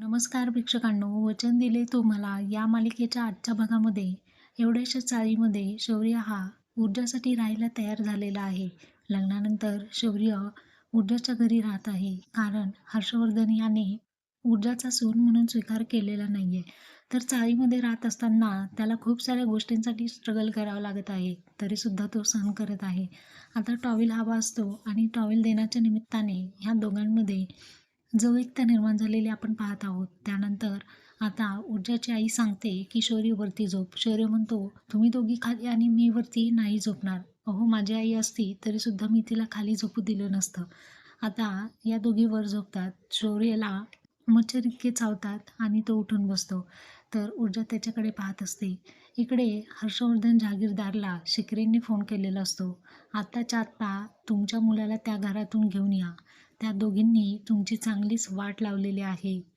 नमस्कार प्रेक्षकांनो, वचन दिले तुम्हाला या मालिकेच्या आजच्या भागामध्ये एवढ्याशा चाळीमध्ये शौर्य हा ऊर्जासाठी राहायला तयार झालेला आहे. लग्नानंतर शौर्य ऊर्जाच्या घरी राहत आहे, कारण हर्षवर्धन याने ऊर्जाचा सून म्हणून स्वीकार केलेला नाहीये. तर चाळीमध्ये राहत असताना त्याला खूप साऱ्या गोष्टींसाठी स्ट्रगल करावं लागत आहे, तरी सुद्धा तो सहन करत आहे. आता टॉवेल हवा असतो आणि टॉवेल देण्याच्या निमित्ताने ह्या दोघांमध्ये जवळीकता निर्माण झालेली आपण पाहत आहोत. त्यानंतर आता ऊर्जाची आई सांगते, की "शौर्य वरती झोप." शौर्य म्हणतो, "तुम्ही दोघी खाली आणि मी वरती नाही झोपणार." अहो, माझी आई असती तरीसुद्धा मी तिला खाली झोपू दिलं नसतं. आता या दोघी वर झोपतात. शौर्यला मच्छर इतके चावतात आणि तो उठून बसतो. तर ऊर्जा त्याच्याकडे पाहत असते. इकडे हर्षवर्धन जहागीरदारला शिकरेंनी फोन केलेला असतो. "आत्ताच्या आत्ता तुमच्या मुलाला त्या घरातून घेऊन या. त्या दोघींनी तुमची चांगलीच वाट लावलेली आहे."